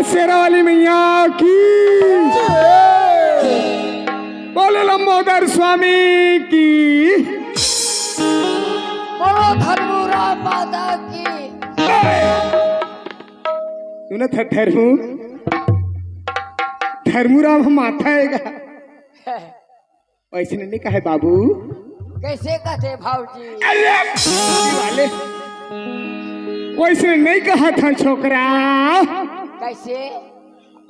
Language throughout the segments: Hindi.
शेरावाली मैया की, बोले लंबोदर स्वामी की, बोलो धर्मराज माता की। सुनत है धर्मू राम माथा आएगा वैसे नहीं कहा बाबू। कैसे कहते भाऊजी? वाले वैसे नहीं कहा था छोकरा। कैसे?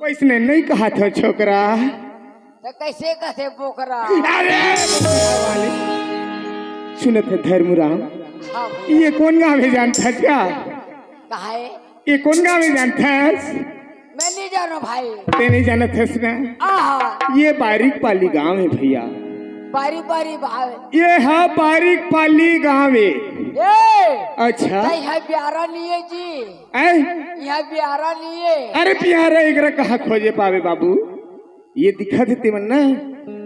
वैसे नहीं कहा था छोकरा। तो कैसे कहते बोकरा? वाले सुनत है धर्मराम, हाँ ये कौन गाँव है जानता क्या? कहा है? ये कौन गाँव है जानता? मैं नहीं जानो भाई। ते नहीं जानत है ना? आहा, ये बारीक पाली गाँव है भैया। बारी बारी भाव ये हाँ बारीक पाली गाँव है। अच्छा यहाँ प्यारा लिए जी, ऐ? यहाँ प्यारा लिए। अरे प्यारा एकरा कहा खोजे पावे बाबू। ये दिखा देते मन ना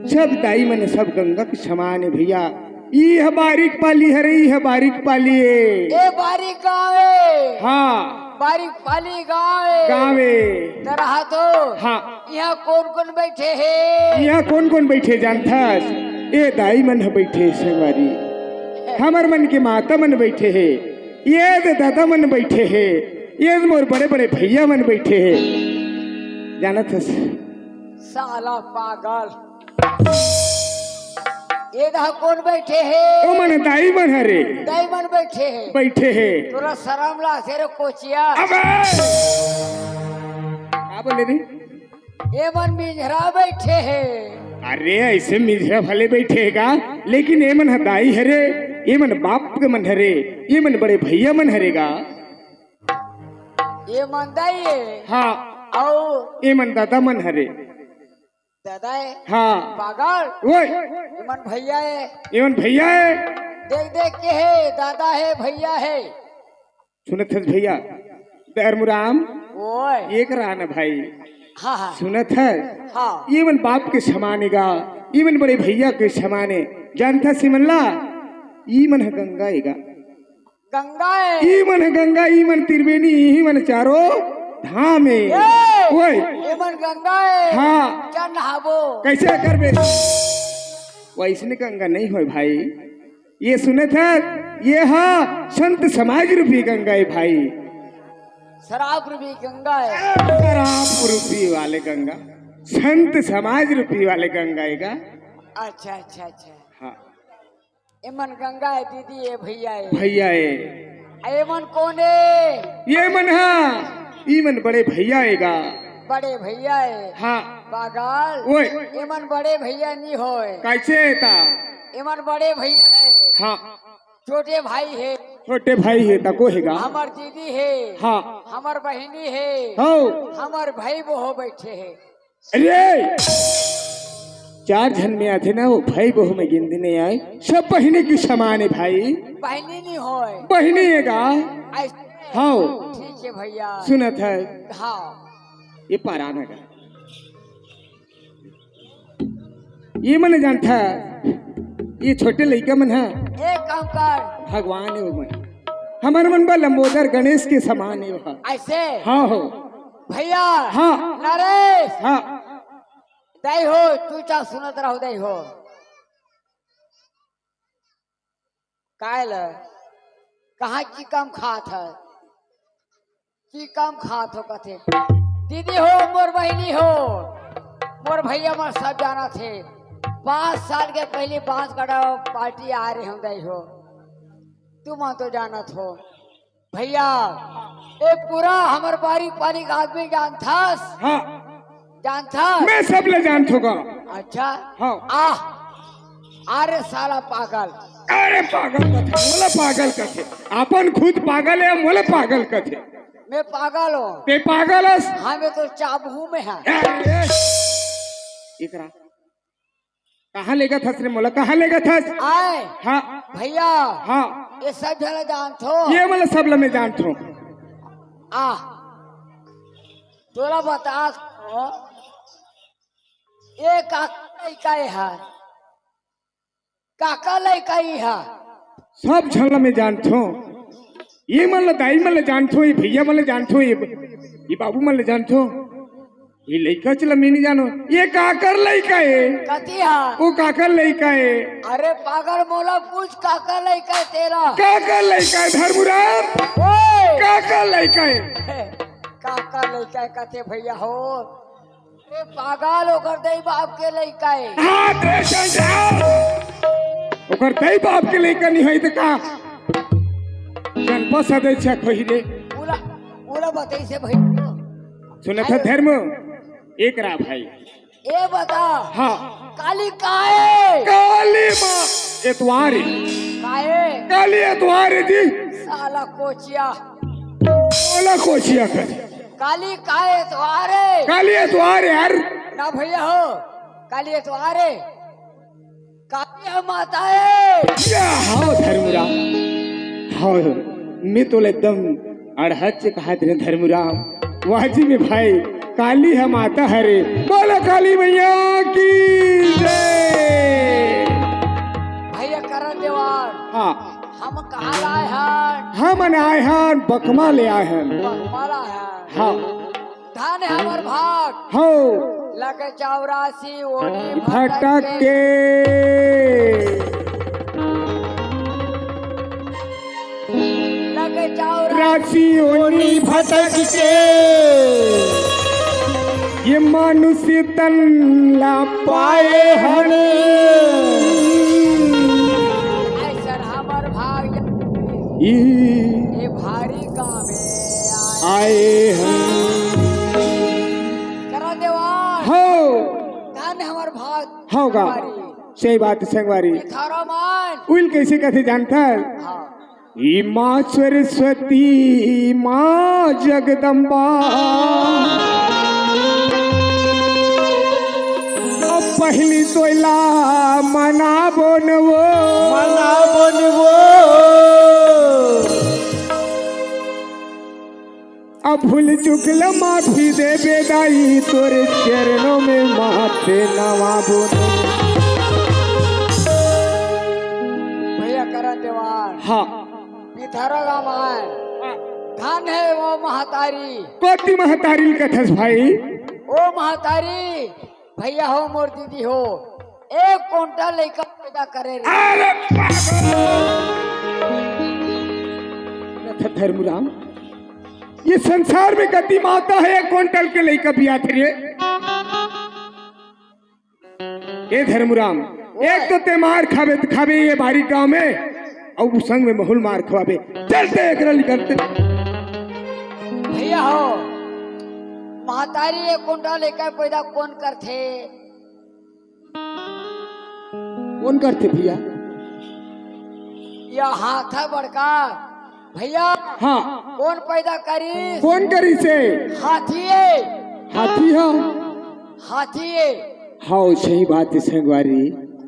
सब दाई मन सब गंगा के समान है भैया। यह बारीक पाली है रे, यह बारीक पाली है। ये बारीक गाँव है। हाँ बारीक पाली गाँव है। गाँव है तरह तो हाँ। यहाँ कौन कौन बैठे हैं? यहाँ कौन कौन बैठे जानता? ये दाई मन बैठे संगवारी, हमर मन के माता मन बैठे है, ये दादा मन बैठे है, ये मोर बड़े बड़े भैया मन बैठे है। जानत हस? साला पागल, ये दहा कौन बैठे हैं? ओ मन दाई मन हरे, दाई मन बैठे हैं। बैठे है। तोरा शर्म ला तेरे कोचिया। अबे क्या बोले रे? ये मन मिझरा बैठे हैं। अरे ऐसे मिझरा भले बैठेगा, लेकिन ये मन दाई हरे, ये मन बाप के मन हरे, ये मन बड़े भैया मन हरेगा। ये मन दाई है। हाँ और ये मन दादा मन हरे। दादा है? हाँ पागल, वो ये मन भैया है। ये मन भैया है। देख देख के है, दादा है भैया है। सुनत हस भैया धर्मराम, ओए एक रान भाई। हाँ हाँ सुनत है? हाँ। ये मन बाप के समानेगा, ये मन बड़े भैया के समाने। जानता सिमनला ई मन है गंगा एगा। गंगा है। ई मन है गंगा, ई मन त्रिवेणी, यही मन चारो धाम है। ओए ये मन गंगा है। हाँ क्या नहाबो? कैसे कर बे? वैसने गंगा नहीं हो भाई। ये सुनत है? ये हाँ संत समाज रूपी गंगा है भाई। शराब रूपी गंगा है। शराब रूपी वाले गंगा, संत समाज रूपी वाले गंगा है। अच्छा अच्छा अच्छा। हाँ ये मन गंगा है, दीदी है, भैया है। भैया है। ये मन कौन है? ये मन हाँ ई मन बड़े भैया आएगा। बड़े भैया है। हाँ पागल, ओए ये मन बड़े भैया नहीं होए। कैसे था? ये मन बड़े भैया है। हाँ छोटे भाई है। छोटे भाई है तको हैगा। हमार दीदी है। हाँ हमार बहनी है। हो हमार भाई बहू बैठे है। अरे 4 जन में आते ना, वो भाई बहू में गिनती नहीं आए। सब बहने की समान है भाई। बहनी नहीं होए। बहनी हैगा। ऐसे? हाँ ठीक है भैया। सुनत है? हाँ ये पाराना का ये मन जानता, ये छोटे लड़का मन है। एक काम कर। भगवान है वो मन, हमारे मन बा लंबोदर गणेश के समान है वो। ऐसे? हाँ हो भैया। हाँ नरेश हाँ दई हो, तू चा सुनत रहो दई हो। कायल कहाँ की कम खात है? की कम खात हो कथे? दीदी हो, मोर बहनी हो, मोर भैया मोर सब जाना थे। 5 साल के पहले बांस कटा पार्टी आ रहे हम दई हो। तुम तो जानत हो भैया। ये पूरा हमार बारीक बारीक आदमी जानथास। हाँ जानथा? मैं सब ले जान थोगा। अच्छा हाँ अरे साला पागल। अरे पागल कथे, मोला पागल कथे। अपन खुद पागल है, मोला पागल कथे। मैं पागल हूँ। ते पागल हस? हाँ मैं तो चाबू में है। इकरा कहाँ लेगा थस रे मोला? कहाँ लेगा थस? आए हाँ भैया। हाँ ये सब जला जानत हो। ये मला सब ला मैं जानत हूँ। तोला बता ये काका लइका है, काका लइका है। सब झला मैं जानत हूँ। ये मन ला दाई मन ला जानत हूँ, ये भैया मन ला जानत हूँ, ये बाबू मन ला जानत हूँ। ये लइका चला मैं नहीं जानो। ये काकर लइका है। कती है? वो काकर लइका है। अरे पागल, मोला पूछ काका लइका तेरा। काकर लइका है धर्मराम, ओए काकर लइका है। काका लइका कथे भैया हो ए पागल ओकर दई बाप के लइका है हाँ दे जाओ ओकर दई बाप के लइका नहीं है तो का जन पसदे छ खोही रे पूरा पूरा बताई से भैया सुनत है धर्म एक रा भाई ए बता हाँ काली काहे काली माँ एतवार काहे काली एतवार जी साला कोचिया बोला कोशिया कर काली काहे तुम्हारे काली एतवार यार ना भैया हो काली तुम्हारे काली माता है या हाँ धर्मराम हाँ मैं तो एकदम अड़हच कहा तेरे धर्मराम वाजी में भाई काली है माता हरे बोला काली मैया की जय भैया करण देवान हाँ हम कहाँ लाए हैं हम आए हैं बकमा ले आए हैं बकमाला है हाँ धन है हमर भाग हो लगे 84 ओनी भटक के लगे 84 राशि ओनी भटक के ये मनुष्य तन ला पाए हन ऐसा हमर भाग ये भारी काम है आए हैं करण देवान हो धन हमर भाग होगा सही बात संगवारी थारा मान उल कैसे कहते जानता है हाँ ई माँ सरस्वती माँ जगदम्बा अब पहली तोला मनाबो न वो अब भूल चुकल माफी दे बेदाई तोरे चरणों में माथे नवाबो भैया करण देवान हाँ पिथरा रामायण धन है वो महतारी कोती महतारिल कथस भाई ओ महतारी भैया हो मोर दीदी हो एक क्विंटल लेकर पैदा करे रे अरे धर्मराम ये संसार में गति माता है 1 क्विंटल के लेकर बिया थे ये धर्मराम एक तो ते मार खावे ये बारी गांव में और संग में महल मार खवाबे चलते एक निकलते भैया हो महतारी एक क्विंटल लेकर पैदा कौन करथे कौन करते भैया या हाथ है बड़का भैया हाँ कौन पैदा करी कौन करी से हाथीए हाथी हाँ हाथीए हाँ सही बात है संगवारी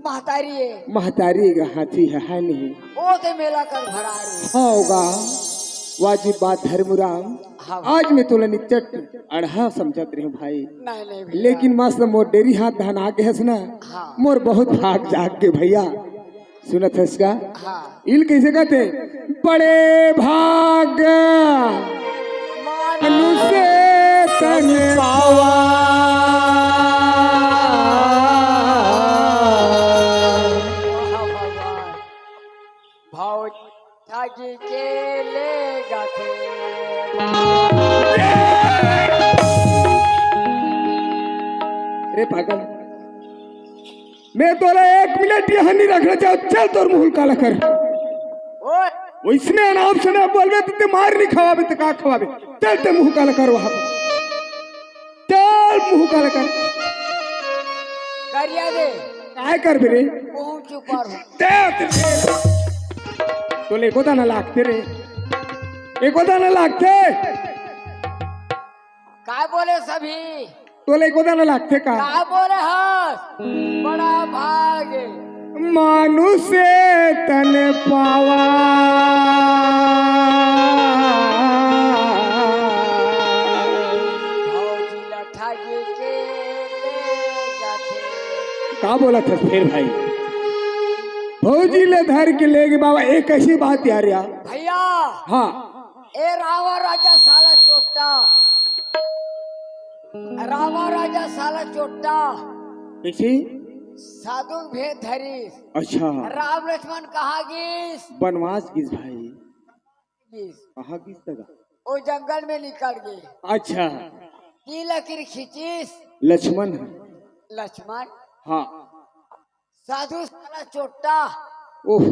महतारी महतारी का हाथी है नहीं ओ ते मेला कर भरा रे हाँ होगा वाजिब बात धर्मराम हाँ आज मैं तुला निचट अढ़ा समझत रही भाई नहीं नहीं भैया लेकिन मस्त मोर डेरी हाथ धन आगे हस ना हाँ मोर बहुत भाग जाग के भैया सुनत हस का हाँ इल कैसे कहते बड़े भाग मनुष्य तन पावा भाव ठागी के ले गाथे अरे पागल मैं तोरा 1 मिनट यहाँ नहीं रखना चाहूँ चल तोर मुंह काला कर ओए वैसने अनाप से ना बोलबे तो ते मार नहीं खवाबे तो का खवाबे चल ते मुंह काला कर वहां चल मुंह काला कर करिया दे काय कर बे रे पहुंच ऊपर हूँ तो ले गोदा ना लागते रे एक गोदा ना लागते काय बोले सभी तो ले गोदा ना लागते का काय बोले हस बड़ा भाग मानुष्य तन पावा भौजी लठागी के ले गाथे का बोला था फिर भाई भौजी ले धर के ले गए बाबा एक ऐसी बात यार यार भैया हाँ ए रावा राजा साला चोट्टा रावा राजा साला चोट्टा कैसे साधु भेद धरी अच्छा राम लक्ष्मण कहा गिस बनवास किस भाई गिस कहा किस तक वो जंगल में निकल गए। अच्छा, की लकीर खींचिस लक्ष्मण है। लक्ष्मण हाँ। साधु साला चोट्टा ओह,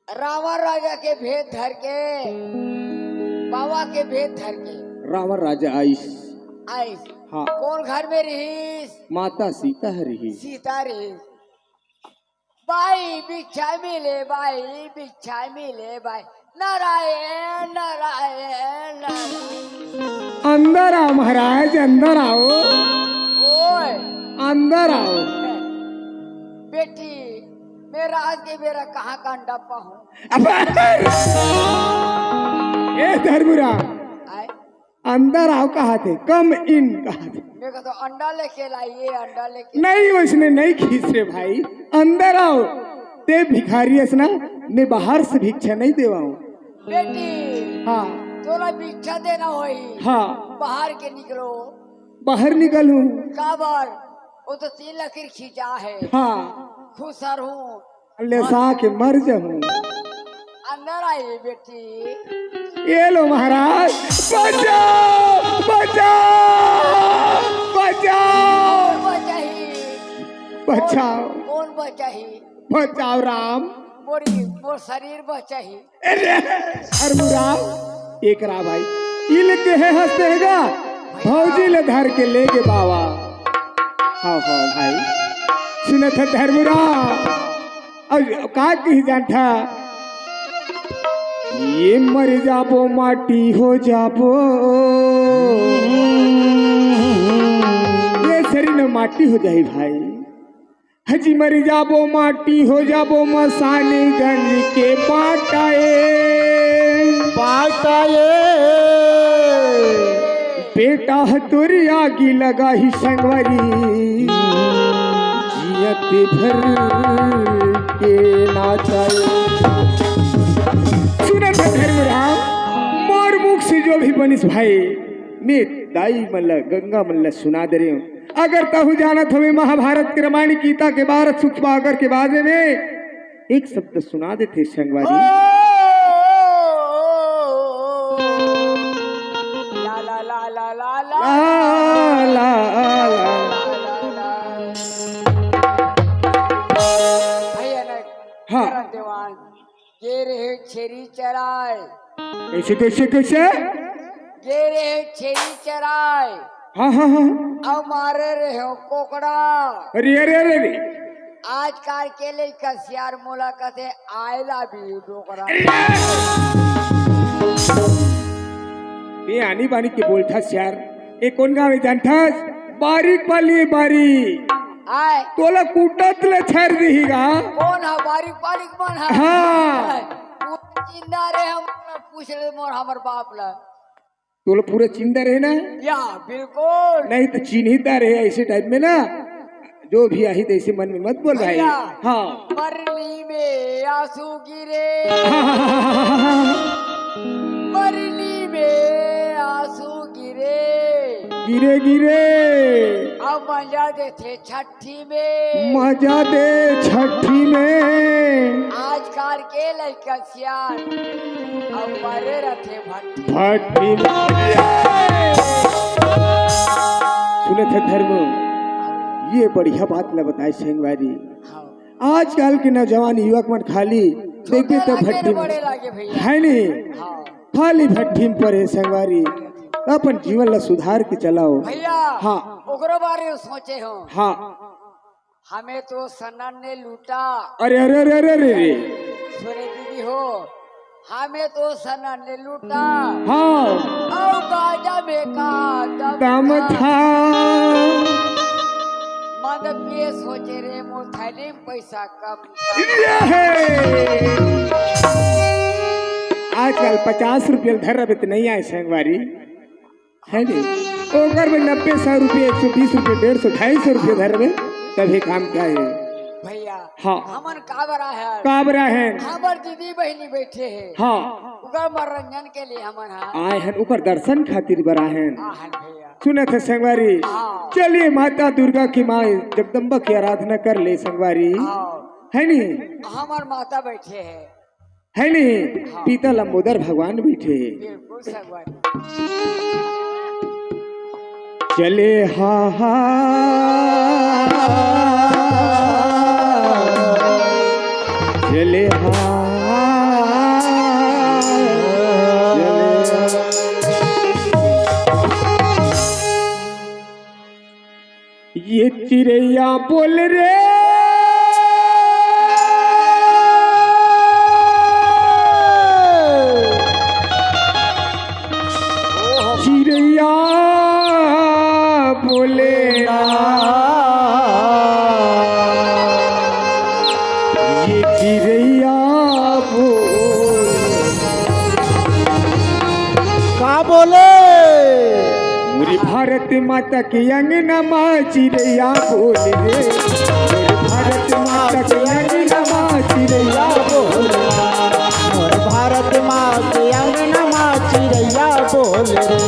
रावण राजा के भेद धर के बाबा के भेद धर के रावण राजा आइस। आई। हाँ। कौन घर में रहीस? माता सीता है रही। सीता रहीस। बाई भिक्षा मिले बाई भिक्षा मिले बाई नारायण नारायण नारायण। अंदर आओ महाराज, अंदर आओ, ओए अंदर आओ। बेटी मेरा आज के मेरा कहाँ का अंडा पाहूं? ए धर्मुरा, आए अंदर आओ कहा थे, कम इन कहा थे। मेरे को तो अंडा लेके लाइए, अंडा लेके। नहीं, उसने नहीं खींच रहे भाई, अंदर आओ। ते भिखारी है ना, मैं बाहर से भिक्षा नहीं देवाऊं। बेटी हाँ तोरा भिक्षा देना होई। हाँ, बाहर के निकलो। बाहर निकलूं। काबर वो तो 3 लकीर खींचा है। हाँ, खुशर हूँ। ले सा के मर जाऊं। अंदर आइए बेटी। ये लो महाराज, बचाओ बचाओ बचाओ बचाही बचाओ कौन बचाही? बचाओ राम। मोर शरीर बचाही। अरे मुरा एक रा भाई, इल के है हंसेगा भौजी ले धर के लेके बाबा। हाँ हाँ भाई, सुने थे धर्मुरा और का की जानता, ये मर जाबो माटी हो जाबो, ये शरीर में माटी हो जाए भाई। हजी मर जाबो माटी हो जाबो, मसानी गंज के बाटाए बाटाए। बेटा तोरी आगी लगा ही संगवारी, जियत भर के नाचाए। सुने धर्मराम, मोर मुख से जो भी बनिस भाई, मैं दाई मल्ला गंगा मल्ला सुना दे रही हूँ। अगर तहु जानत हमें महाभारत के रामायण गीता के 12 सुख बागर के बारे में एक शब्द सुना देते संगवारी। ला ला ला ला ला ला ला ला। भैया हाँ। देवान ये रहे छेरी चराय। कैसे कैसे कैसे? ये रहे छेरी चराय। हाँ हाँ हाँ। अब मारे रहे हो कोकड़ा। अरे अरे अरे अरे, आजकल के लिए कसियार मुलाकात है, आई लव यू डोकरा। ये आनी बानी के बोलता यार, ये कौन गाँव जानथास? बारीक पाली बारी आए तोला कूटत ले छर दीगा। कौन है बारीक बारीक मन है? हाँ। जिंदा रहे हम पूछ ले मोर हमर बाप ला। तोला पूरा चिंता रहे ना? या बिल्कुल नहीं तो चिन्हिता रहे ऐसे टाइप में ना, जो भी आई तैसे मन में मत बोल भाई। हाँ। मरली में आंसू गिरे, मरली में आंसू गिरे, गिरे गिरे। अब मजा देते छठी में, मजा दे छठी में। आजकल के लड़का सियार अब मरे रहते भट्टी भट्टी में। सुने थे धर्म, ये बढ़िया बात न बताए सेनवारी। आजकल के नौजवान युवक मन खाली देखे तो भट्टी में है नहीं, खाली भट्टी में पड़े संगवारी। अपन जीवन ला सुधार के चलाओ भैया। हाँ। ओकरो बारे में सोचे हो। हाँ। हमें तो सनन ने लूटा। अरे अरे अरे अरे अरे, सुने दीदी हो, हमें तो सनन ने लूटा। हाँ। और गाजा में का दम था। मद पिए सोचे रे मोर थैली में पैसा कम। आजकल 50 रुपये धर रहे तो नहीं आए संगवारी है नहीं, ओकर में 90 100 रुपये 120 रुपये 150 250 रुपये धर रहे तभी काम क्या है भैया। हाँ। हमन काबरा है, काबरा है। हमर दीदी बहनी बैठे हैं। हाँ। उकर मनोरंजन के लिए हमन आए हैं, उकर दर्शन खातिर बरा है। भैया सुने थे संगवारी, चलिए माता दुर्गा की माँ जगदम्बा की आराधना कर ले संगवारी है नहीं। हमार माता बैठे है, है नहीं पिता लंबोदर भगवान बैठे हैं। बिल्कुल संगवारी। चले हा हा चले हा ये चिड़ैया बोल रे चिड़ैया बोले ये चिड़ैया का बोले मेरी भारत माता के अंगना माँ चिड़ैया बोल रे मेरी भारत माता के अंगना माँ चिड़ैया बोल मोर भारत माँ के अंगना माँ चिड़ैया बोल रे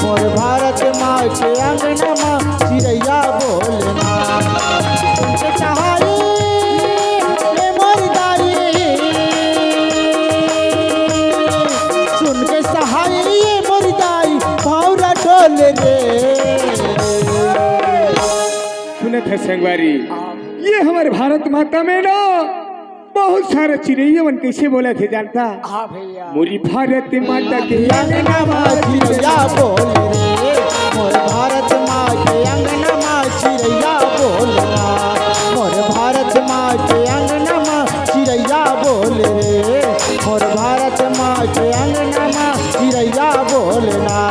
मोर भारत माँ के अंगना माँ चिड़ैया बोलना उनके सहारे ये मोर दाई सुन के सहारे ये मोर दाई भौरा डोल रे सुनत है संगवारी ये हमारे भारत माता में ना बहुत सारे चिड़ैया मन कैसे बोला थे जानता हाँ भैया। मोरी भारत माता के अंगना माँ चिड़ैया बोल रे मोर भारत माँ के अंगना माँ चिड़ैया बोलना मोर भारत माँ के अंगना माँ चिड़ैया बोल रे मोर भारत माँ के अंगना माँ चिड़ैया बोलना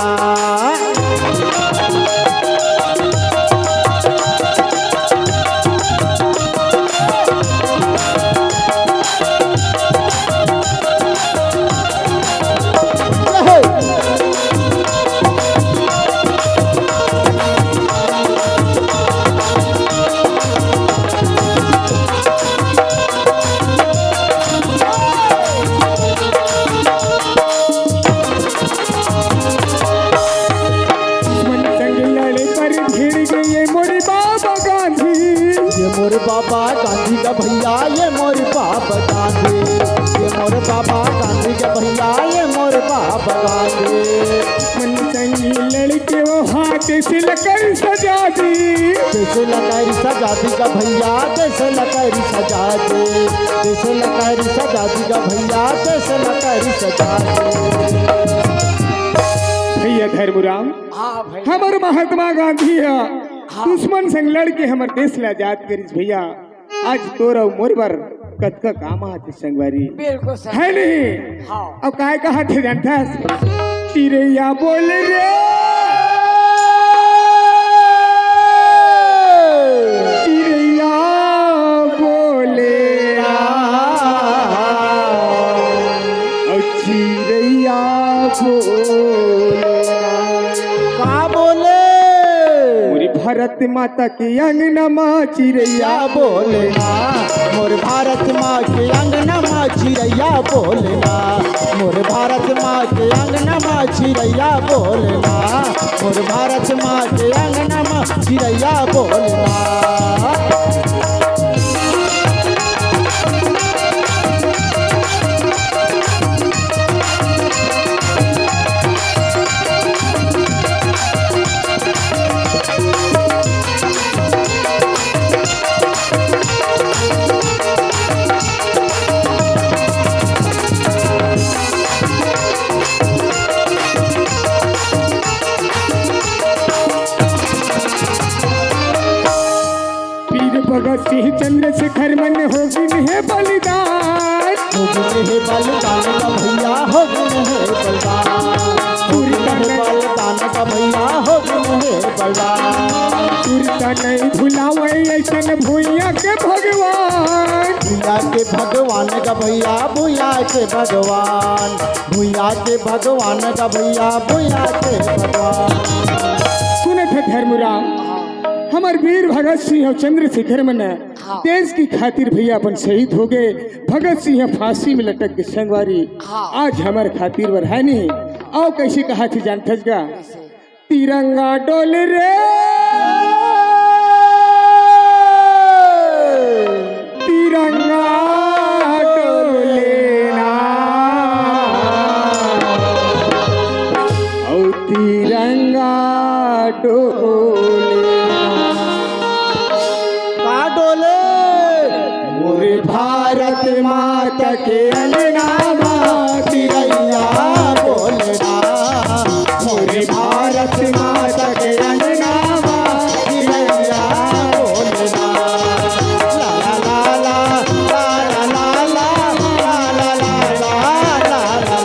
मोर बाबा गांधी का भैया ये मोर बाबा गांधी ये मोर बाबा गांधी का भैया ये मोर बाबा गांधी मन संगी लड़के वो हाथ से लकर सजा दी जैसे लकारी सजा दी का भैया जैसे लकारी सजा दे जैसे लकारी सजा दी का भैया जैसे लकारी सजा दे भैया धर्मराम हाँ भैया। हमारे महात्मा गांधी है दुश्मन संग लड़ के हमार देश ला आजाद करिस भैया आज तोरा मोर बर कद का काम आते संगवारी बिल्कुल सही। है नहीं हाँ। अब काय कहा थे जानता चिड़ैया बोल रे चिड़ैया बोले और चिड़ैया बोले का बोले भारत माता के अंगना माँ चिड़ैया बोलना मोर भारत माँ के अंगना माँ चिड़ैया बोलना मोर भारत माँ के अंगना माँ चिड़ैया बोलना मोर भारत माँ के अंगना माँ चिड़ैया बोलना भगत सिंह चंद्रशेखर मन होगी है बलिदान होगी है बलिदान का भैया होगी है बलिदान बलिदान का भैया होगी है बलिदान तुरता नहीं भुलावे ऐसन भूया के भगवान भूया के भगवान का भैया भूया के भगवान भूया के भगवान का भैया भूया के भगवान सुने थे धर्मराम हमार वीर भगत सिंह और चंद्रशेखर मन हाँ। देश की खातिर भैया अपन शहीद हो गए भगत सिंह फांसी में लटक के संगवारी हाँ। आज हमारे खातिर वर है नहीं आओ कैसे कहा थी जानते का तिरंगा डोल रे तिरंगा डोलेना डोले का डोले मोरे भारत माता के अंगना चिड़ैया बोलना मोरे भारत माता के अंगना चिड़ैया बोलना ला ला ला ला ला ला ला ला ला ला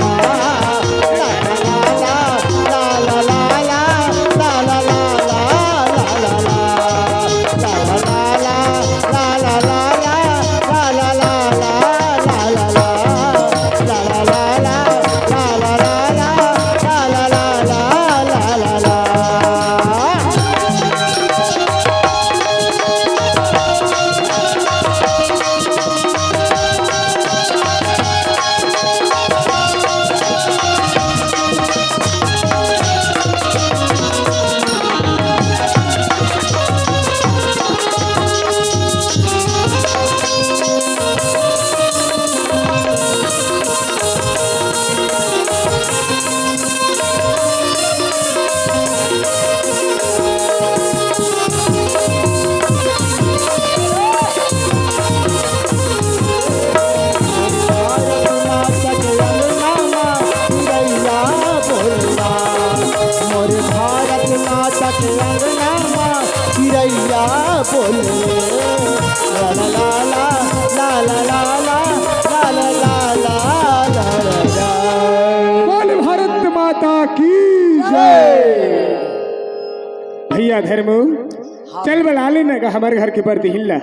चिड़ैया बोले ला ला ला ला ला ला ला ला ला ला ला ला। बोल भारत माता की जय। भैया धर्मो चल बना ले ना हमारे घर के पर्दे हिल्ला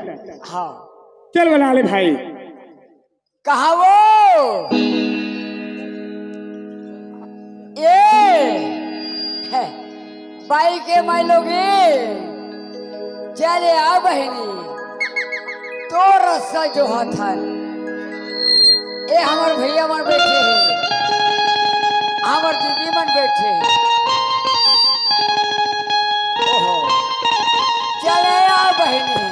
हाँ चल बना ले भाई कहा वो ये है बाई के माई लोगे चले आ बहनी तो रस्सा जो हाथ है ये हमार भैया मन बैठे हैं हमार दीदी मन बैठे हैं ओहो चले आ बहनी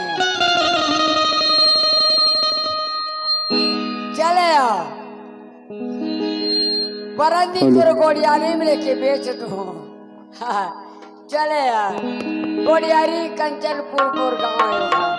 चले आ परंदी तोर गोड़ियारी में लेके बेच दो हाँ, चले आ गोड़ियारी कंचनपुर मोर गाँव है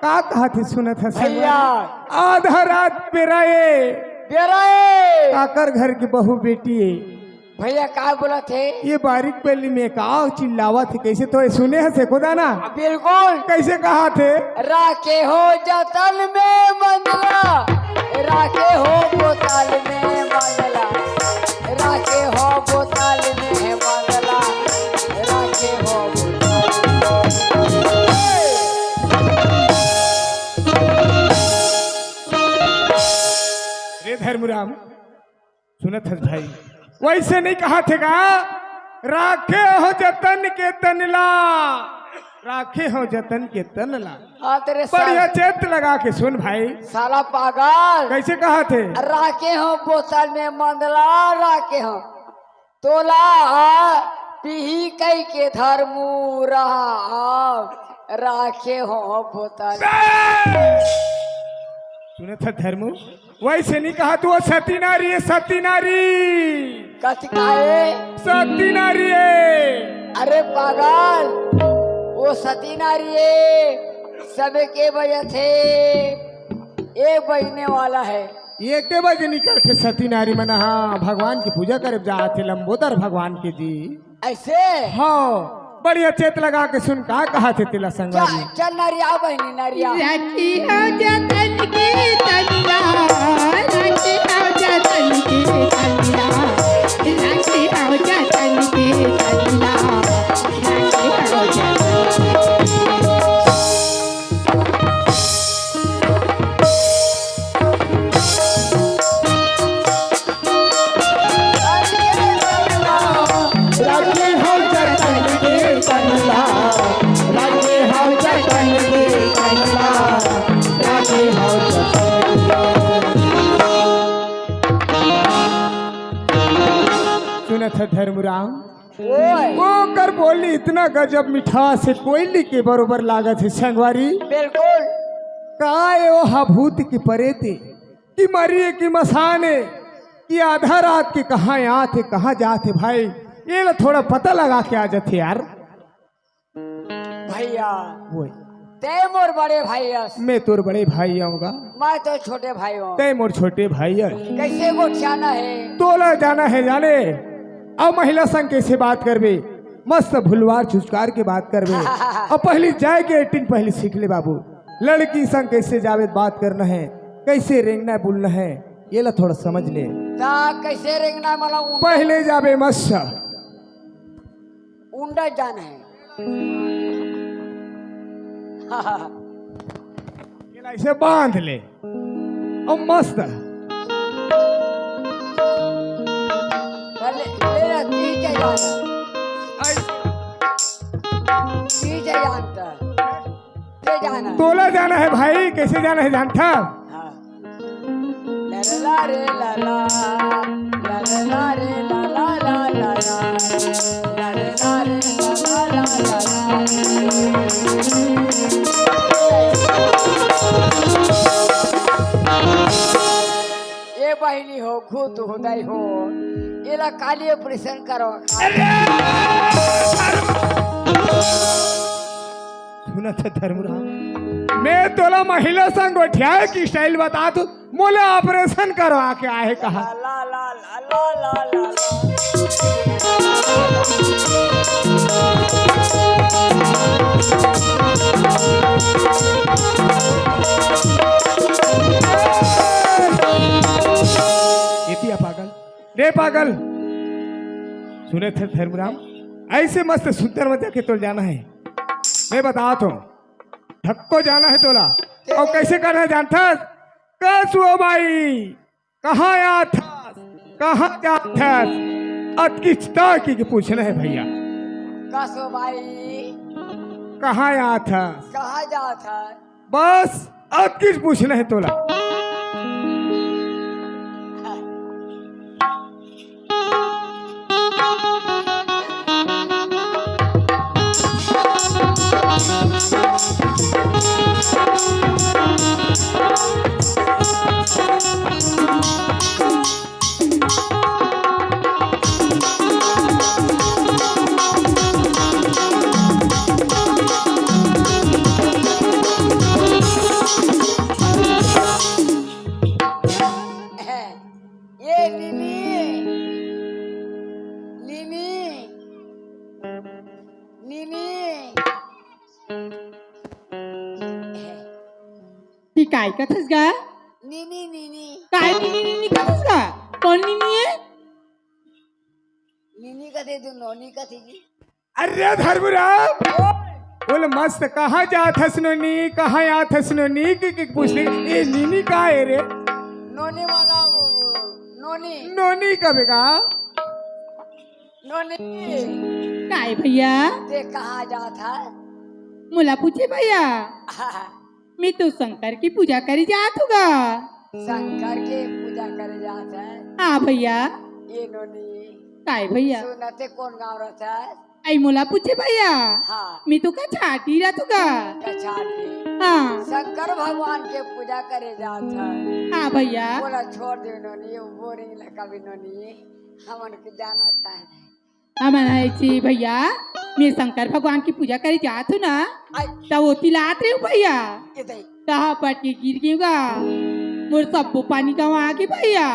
का कहा थी सुनत है भैया आधा रात पेराए बेराए काकर घर की बहू बेटी भैया का बोला थे? ये बारीक पहली में का चिल्लावा थे कैसे तो सुने हसे खुदा ना बिल्कुल कैसे कहा थे राखे हो जतन में मंडला, राखे हो बोतल में मंडला, राखे हो बोतल में मंडला, राखे हो रे धर्मराम सुनत हस भाई वैसे नहीं कहा थे का राखे हो जतन के तनला, राखे हो जतन के तनला। हाँ तेरे बढ़िया चेत लगा के सुन भाई साला पागल कैसे कहा थे राखे हो बोतल में मंडला, राखे हो तोला पीही कई के धर्मू रहा, राखे हो बोतल। सुने था धर्मू वैसे नहीं कहा तू वो सती नारी है, सती नारी कथी काहे? सती नारी है। अरे पागल वो सती नारी है, सबे के बजे थे एक बजने वाला है। ये के बजे निकल थे सती नारी मना हाँ भगवान की पूजा करे जाते लंबोदर भगवान के जी ऐसे हाँ बढ़िया चेत लगा के सुन कहा थे तिला संगवारी चल नरिया बहनी नरिया राखी हो जतन के तनला, राखी हो जतन के तनला, राखी हो जतन के तनला, राखी हो जतन। राखे हो जतन के तनला, राखे हो जतन के तनला, राखे हो सुना था धर्मराम ओए वो कर बोली इतना गजब मिठास है कोयली के बरोबर लागत है संगवारी बिल्कुल काय ओ हभूत की परेते कि मरिए की मसाने कि आधा रात के कहाँ आते कहाँ जाते भाई ये ला थोड़ा पता लगा के आ जाते यार भैया वो ते मोर बड़े भाई हस, मैं तोर बड़े भाई आऊंगा मैं तो छोटे भाई हूँ। तय मोर छोटे भाई है कैसे गोठियाना है? तोला जाना है जाने अब महिला संग कैसे बात करबे मस्त भुलवार चुचकार के बात करबे अब पहली जाए के एटिंग पहले सीख ले बाबू लड़की संग कैसे जावे बात करना है कैसे रेंगना बोलना है ये ला थोड़ा समझ ले ता कैसे रेंगना मला पहले जावे मस्त उंडा जाना है। ये ला इसे बांध ले अब मस्त पहले मेरा तीजे जाना तीजे जानता ते जाना तोला जाना है भाई कैसे जाना है जानता हाँ। ला रे ला ला ला ला रे ला ला ला ला ला रे ला रे ला ला ला ये बहिनी हो खुद हुदाई हो इला काली ऑपरेशन करो सुना था धर्मराम मैं तोला महिला संग गोठिया की स्टाइल बता तू मोला ऑपरेशन करवा के आए कहा ला ला ला ला ला ला इतिया पागल रे पागल सुने थे धर्मराम ऐसे मस्त सुंदर मत के तो जाना है मैं बता तो धक्को जाना है तोला और कैसे करना है जानता कसुओ भाई कहाँ आया था कहाँ जा था अतकिचता की पूछना है भैया कसो भाई कहाँ आया था कहाँ जात है? बस अतकिच पूछना है तोला काय कथस गा नीनी नीनी काय नी कथस गा कोण नी आहे नीनी कथे तू नोनी कथे जी अरे धर्मराम बोल मस्त कहाँ जात हस नोनी कहाँ आत हस नोनी की पूछने ए नीनी का है रे नोनी वाला नोनी नोनी कब का नोनी काय भैया ते कहाँ जात है मुला पूछे भैया मी तो शंकर की पूजा करी जात होगा शंकर के पूजा करे जात है हाँ भैया ये नोनी काय भैया सुनते कौन गाँव रहता है आई मुला पूछे भैया हाँ मी तो का छाटी रहत होगा कछाटी हाँ शंकर भगवान के पूजा करे जात है हाँ भैया बोला छोड़ दे नोनी वो बोरिंग लगा भी नोनी हमन के जाना था हमारा भैया मैं शंकर भगवान की पूजा करी जात हूँ ना तब वो तिलात रही हूँ भैया कितने कहाँ पट के गिर गई होगा मोर सबको पानी का वहाँ आगे भैया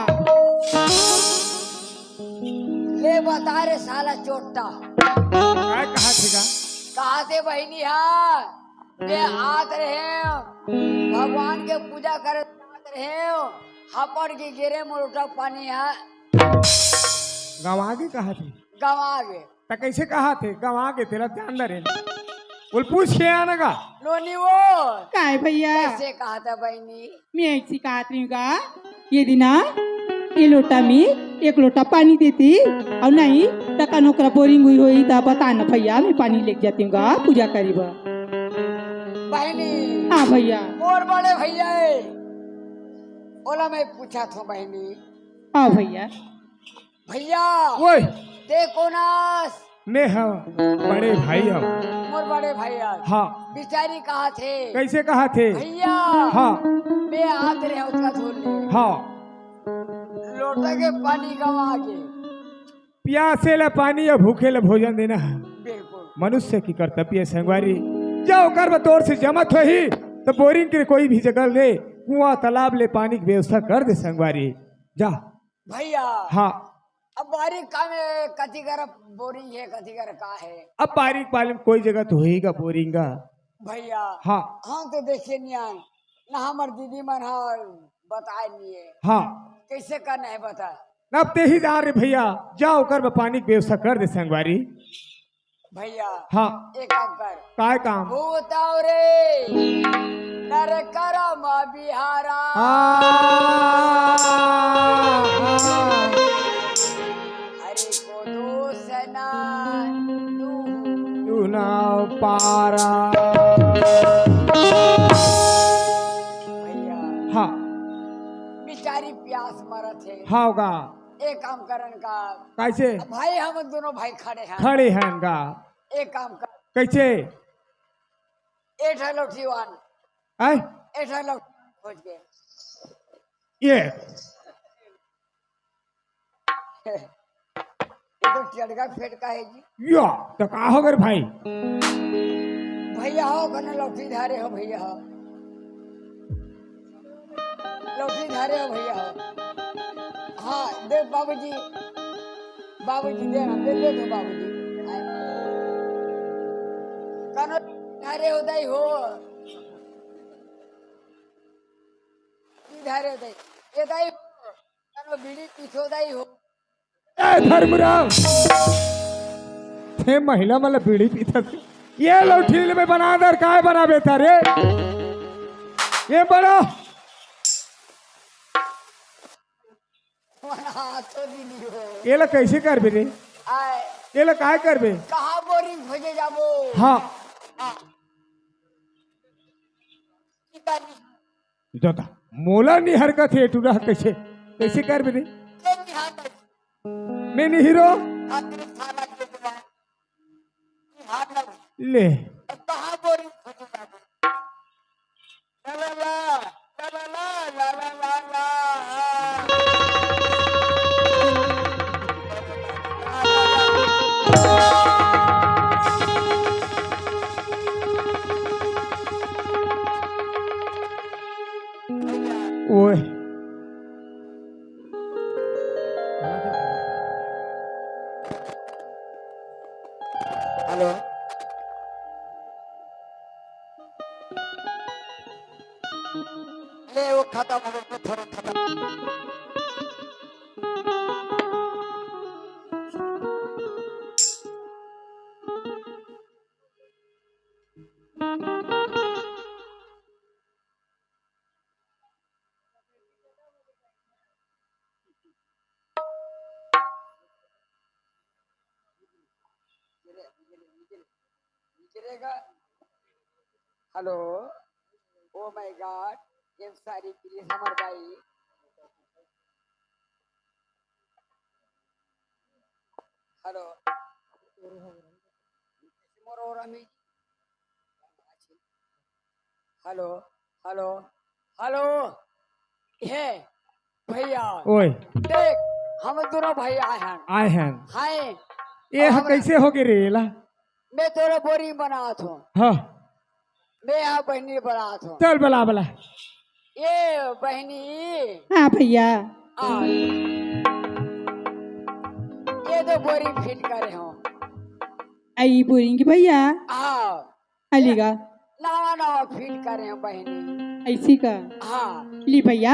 ले बता रे साला चोटा काय कहा थे का कहा से बहनी है मैं आत रहे भगवान के पूजा करे आत रहे हपड़ के गिरे मोटा पानी है गाँव आगे कहा थे गवा गे तो कैसे कहा थे गाँव आगे तेरा ध्यान रहे बोल पूछ के आना का नोनी वो काय भैया कैसे कहा था बहनी मैं ऐसी कहत रही हूँ का ये दिना ये लोटा में एक लोटा पानी देती और नहीं तक नौकरा बोरिंग हुई तो बताना भैया मैं पानी लेके जाती हूँ गा पूजा करीब बहनी हाँ भैया और बड़े भैया बोला मैं पूछा था बहनी हाँ भैया भैया ओए देखो नास मैं हम बड़े भाई हम मोर बड़े भैया हाँ बिचारी कहा थे कैसे कहा थे भैया हाँ मैं हाथ रहे उसका धोल ले हाँ लोटा के पानी गवा के प्यासे ला पानी या भूखे ला भोजन देना है बिल्कुल मनुष्य की कर्तव्य है संगवारी जाओ कर बतौर से जमत हो ही तो बोरिंग के कोई भी जगह ले कुआं तालाब ले पानी की व्यवस्था कर दे संगवारी जा भैया हाँ अब बारीक का में कथी कर बोरिंग है कथी कर का है अब बारीक पाले में कोई जगह तो होएगा बोरिंग का भैया हाँ हम तो देखे नहीं आए ना हमार दीदी मन बताए नहीं है हाँ कैसे करना है बता अब ते ही जा रहे भैया जाओ कर पानी की व्यवस्था कर दे संगवारी भैया हाँ एक काम कर काय काम भूताओ रे नर करम बिहारा हरि को दोष ना तू ना पारा भैया हाँ बेचारी प्यास मरत है हाँ होगा एक काम करन का कैसे भाई हम दोनों भाई खड़े हैं खड़े हैं का एक काम कर कैसे एठ लौठीवान आय एठ लौठी खोज के ये ये तो चढ़गा फेटका है जी या तो का हो गए भाई भैया हो कने लौठी धारे हो भैया हो लौठी धारे हो भैया हो हाँ दे बाबूजी बाबूजी दे ना दे दो बाबूजी कनो धारे हो दई हो धारे हो दई ये दई कनो बीड़ी पीछो दई हो ए धर्मराम थे महिला मतलब बीड़ी पीता थे ये लौठील में बना दर काय बना बेता रे ये बना तो दीदी हो ये ला कैसे कर बे रे आए ये ला काय कर बे कहाँ बोरिंग खोजे जाबो हाँ हाँ जोता मोला नहीं हरकत है टूरा कैसे कैसे कर बे रे मैं नहीं हीरो ले कहाँ बोरिंग खोजे जाबो ला ला ला ला ला ला ला ओए हेलो ले वो खत्म हो गया थोड़ा खत्म। गिरेगा। हेलो ओ माय गॉड ये सारी प्लीज हमार भाई हेलो मोर और अमी हेलो हेलो हेलो हे भैया ओए देख हम दोनों भाई आए हैं आए हैं हाय ये हम- कैसे हो गए रे ला मैं तेरा बोरिंग बनात हूँ हाँ मैं यहाँ बहनी बनात हूँ चल बला बला ये बहनी हाँ भैया आ ये तो बोरिंग फिट करे हो आई बोरेंगे भैया हाँ अलीगा नवा नवा फिट करे हो बहनी ऐसी का हाँ ली भैया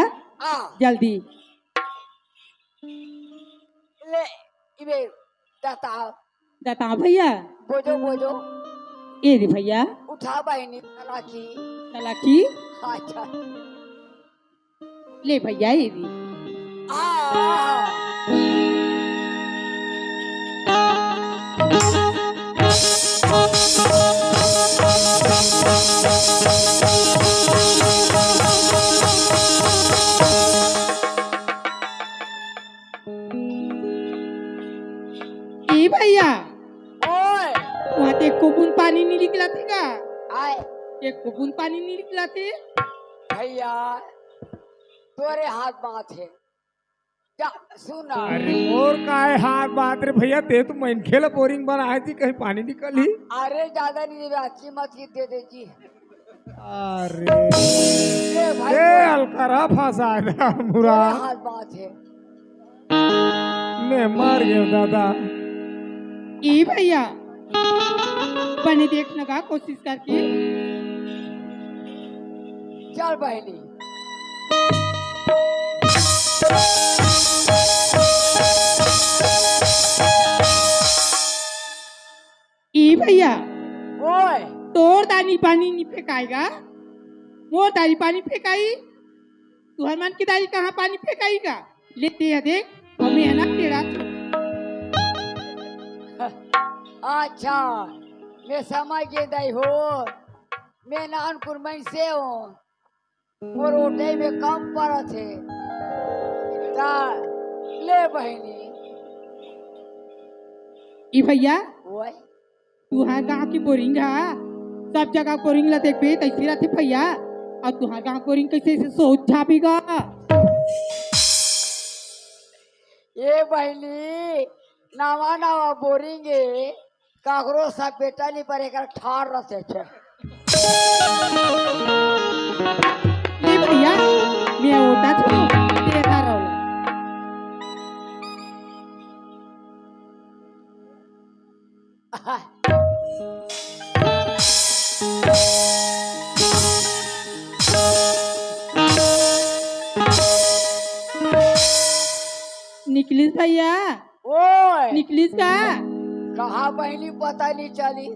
आ जल्दी ले इबे दाता दाता भैया बोझो बोझो ए रे भैया उठा बहनी राखी तलाकी अच्छा ले भैया ए रे आ ए भैया ओए वहाँ ते एक बूंद पानी नहीं निकला थे का आए एक बूंद पानी नहीं निकला थे भैया तोरे हाथ बात है क्या सुना अरे मोर काय हाथ बात रे भैया ते तो मन खेल बोरिंग बनाए थी कहीं पानी निकली अरे ज्यादा नहीं देवे अच्छी मत की दे दे जी अरे ये भाई ये अलकरा फंसा ना मुरा तोरे हाथ बात है मैं मर गया दादा ए भैया बने देखने का कोशिश करके चल बहनी ए भैया ओए तोर दानी पानी नहीं फेंकाएगा मोर दानी पानी फेंकाई तू हनुमान की दानी कहाँ पानी फेंकाएगा लेते है देख और मैं है ना तेरा अच्छा मैं समझ गई दई हो मैं नानपुर में से हूँ मोर ओटे में कम पड़ा थे ता ले बहनी ए भैया ओए तू हाँ गाँव की बोरिंग है सब जगह बोरिंग ला देखबे तैसे रहते भैया और तू हाँ गाँव बोरिंग कैसे से सोच छापेगा ये बहनी नवा नवा बोरिंगे काकरो सा बेटा नहीं पर एक ठार रहते थे ले भैया मैं ओटा छो देखा रहो निकलिस भैया ओए निकलिस का कहा बहनी पता नहीं चली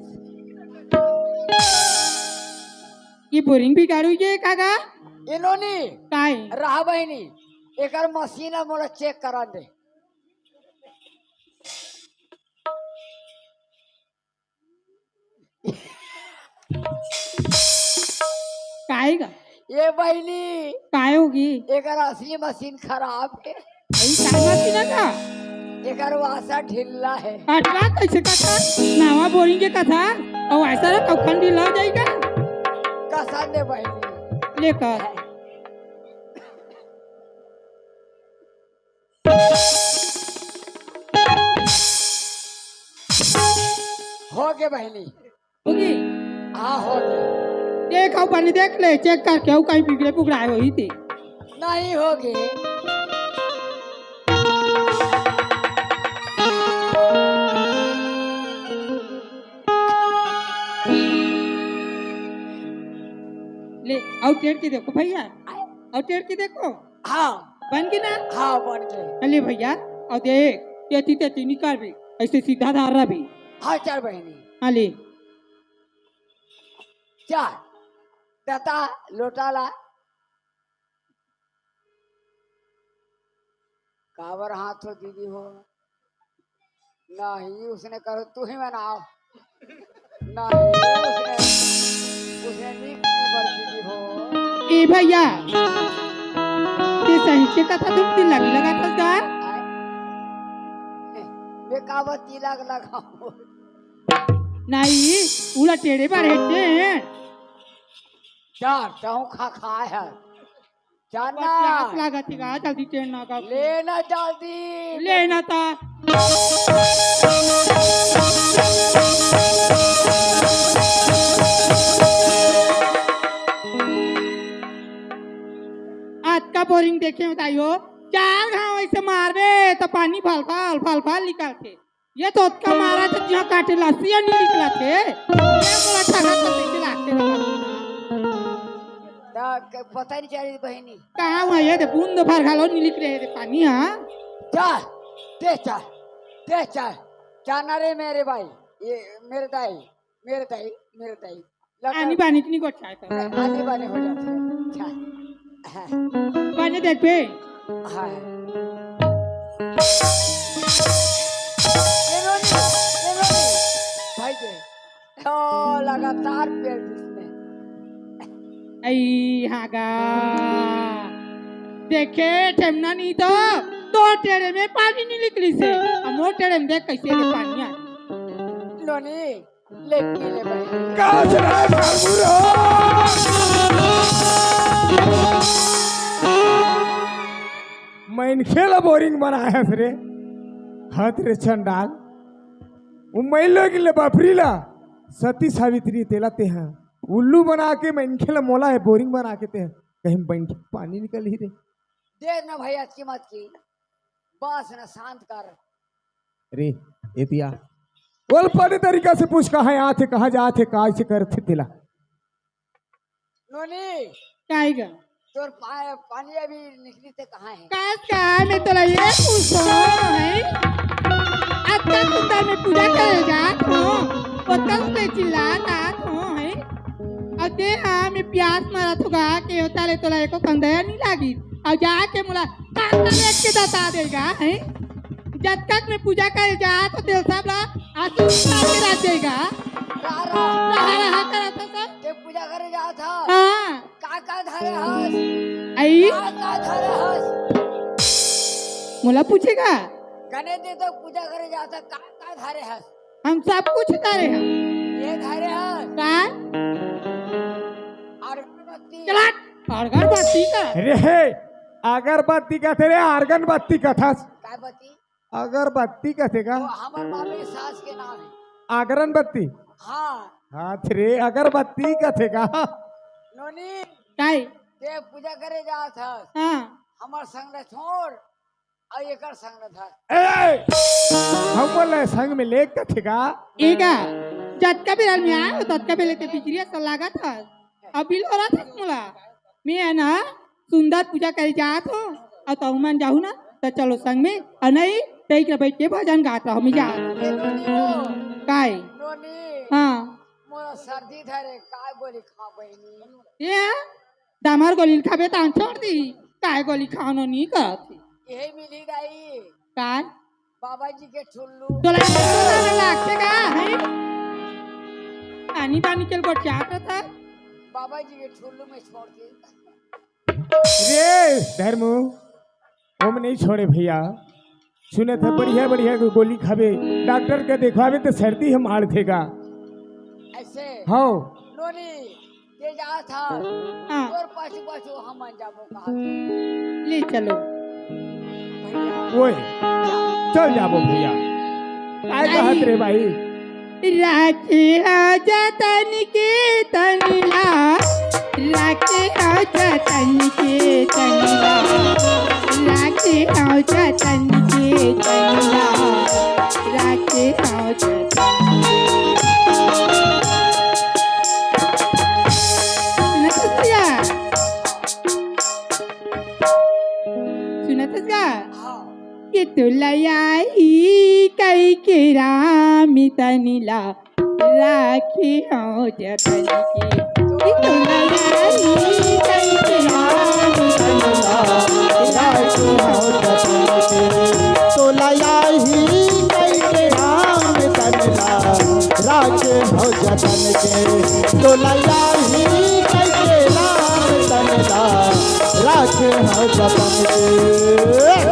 ये बोरिंग भी गाड़ू ये कागा इन्होंने काय रहा बहनी एक मशीन मोला चेक करा दे काय का ये बहनी काय होगी एक असली मशीन खराब है भाई काय मशीन का एक वासा ढिल्ला है अटवा कैसे कथा नावा बोरिंग के कथा और ऐसा ना कखन भी लग जाएगा कसा दे बहनी लेकर हो गए बहनी होगी हाँ हो गए देख आओ पानी देख ले चेक करके आओ कहीं बिगड़े पुगड़ाए हुई थी नहीं हो गए ले आओ टेट के देखो भैया और टेढ़ के देखो हाँ बन गई ना। हाँ बन गए। अले भैया और देख तेती तेती निकाल भी ऐसे सीधा धारा भी। हाँ चार बहनी अले चार दाता लोटाला कावर हाथ हो दीदी हो नहीं उसने कहो तू ही बनाओ नहीं उसने दीदी हो ए भैया ते सही के कथा तुम दिल लगा था का बेकावती लगाओ नहीं उला टेढ़े बारे हैं चार चाहूँ खा है जाना प्यास लगा थी का जल्दी टेढ़ ना का लेना जल्दी लेना था। आज का बोरिंग देखे बताइयो चार घाव ऐसे मारबे तो पानी फल निकालते ये तो का मारा तो जहाँ काटे लस्सी नहीं निकला थे ये बोला ठगा तो देखे लागते पता नहीं चल रही बहनी कहाँ हुआ ये बूंद भर घालो नहीं निकले रे पानी। हाँ चार दे चार जाना रे मेरे भाई ये मेरे दाई आनी बानी की नहीं गोटा है तो आने बाने हो जाते हैं चार बाने देख पे हाँ ये रोनी भाई के लगातार पेड़ जिसमें आई हागा देखे ठेमना नहीं तो दो टेढ़े में पानी नहीं निकली से हम वो टेढ़े में देख कैसे रे पानी आ लोनी ले पी ले भाई काजरा काबूरो मैंने खेला बोरिंग बनाया रे हाथ रे चंडाल उम्मीलो गिले बापरीला सती सावित्री तेला ते हैं उल्लू बना के मैंने खेला मोला है बोरिंग बना के ते हैं कहीं बन के पानी निकल ही रे देर ना भैया की मत की बस ना शांत कर रे एतिया बोल पाने तरीका से पूछ कहाँ आते कहाँ जाते कहाँ से करते तेला नोनी काएगा तोर पानी अभी निकली थे कहाँ है का मैं तो ये पूछो है आज का सुंदर में पूजा करे जात हो पत्तल पे चिल्लाता हो है और दे हाँ मैं प्यास मारा तो गा के होता ले तो एको कंदया नहीं लागी और जाके मुला कांदा लेट के बता देगा है जब तक मैं पूजा करे जा तो तेल साहब ला आंसू के रख देगा रहा करा था सब ये पूजा करे जा था हाँ का धरे हस आई का धरे हस मुला पूछेगा गने दे तो पूजा करे जा था का धरे हस हम सब कुछ करे हैं ये धरे हस का अगरबत्ती चला अगरबत्ती का रे अगरबत्ती का थे रे आर्गनबत्ती का था काय बत्ती अगरबत्ती का थे का वो हमार मामी सास के नाम है आगरनबत्ती हाँ हाथ रे अगरबत्ती का थे का नोनी काय ते पूजा करे जा था हाँ हमार संग ने छोड़ और एकर संग ने था हम बोले संग में लेक का थे का एगा जटका बिराल में आया तो तटका बेले ते पिचरिया सा लगा था अभी हो रहा था मुला मैं है ना सुंदर पूजा करे जात हो और तो मन जाऊँ ना तो चलो संग में और नहीं तई के बैठ के भजन गाता हम जा ये नोनी हो काय नोनी हाँ मोरा सर्दी धरे काय गोली खा बहनी ये दामार गोली खाबे तान छोड़ दी काय गोली खानो नहीं करती यही मिली दाई काय बाबा जी के ठुल्लू तो लागते का है पानी पानी के गोट जाता था बाबा जी के ठुल्लू में छोड़ के रे धर्मू हम नहीं छोड़े भैया सुने थे बढ़िया बढ़िया गोली खावे डॉक्टर के देखवावे तो सर्दी हम आड़ देगा ऐसे हाँ नोनी ये जा था हाँ और पाछू हम मन जाबो कहा ले चलो ओए चल जाबो भैया काय कहत रे भाई राखे जतन के तनिला राखे जतन के तनिला राखे जतन के तनिला राखे तुलयाई कई के राम तनिला राखी हो जतन के तुलयाई कई के राम तनिला राखी हो जतन के तोलया ही कई के राम तनला राखे हो जतन के तोलया ही कई के राम तनला राखे हो जतन के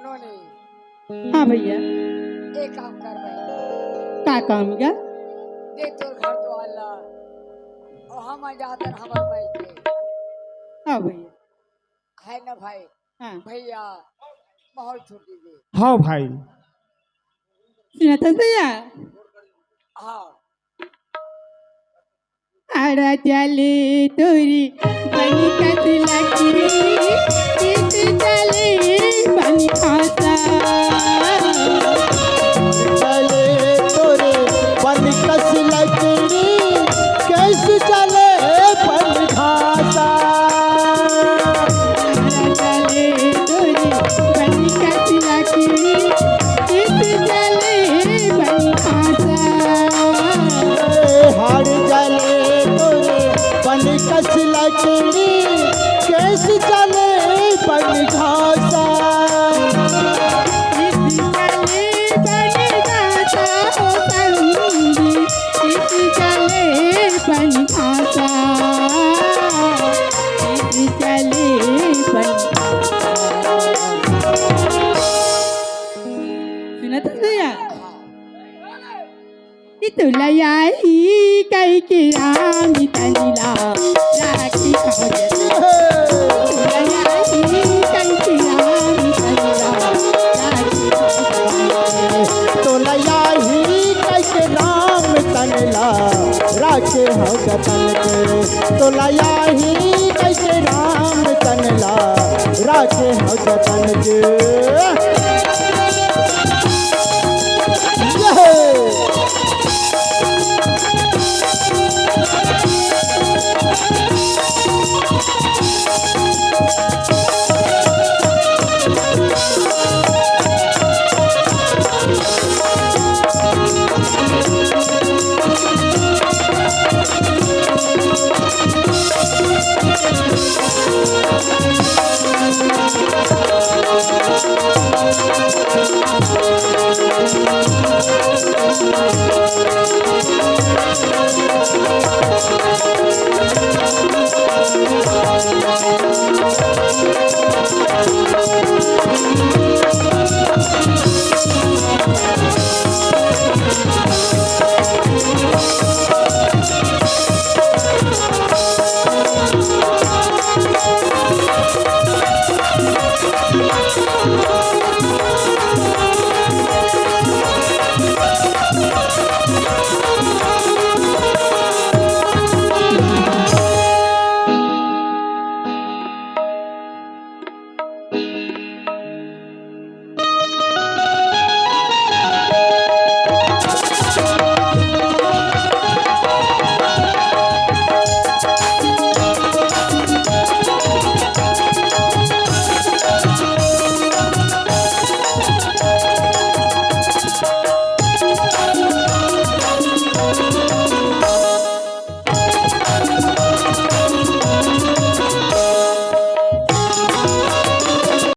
नोनी हाँ भैया एक काम कर भाई का काम का दे तोर घर तो अल्लाह और हम जाते हमार भाई के हाँ भैया है ना भाई हाँ भैया माहौल छुट्टी दे हाँ भाई सुना था भैया हाँ आरा चले तोरी बनी कति लकी कित चले बनी खाता चले तोरे बन कस लकड़ी कैसे चले बन घासा चले तोरी बनी कति लकी कित चले बनी खाता हार जले तोरे बन कस लकड़ी कैसे चले बन घासा तुलयाई कई के राम तनिला राखी हो तुलयाई कई के राम तनिला राखी तोलया ही कैसे राम तनला राखे हो जतन के तोलया ही कैसे राम तनला राखे हो जतन के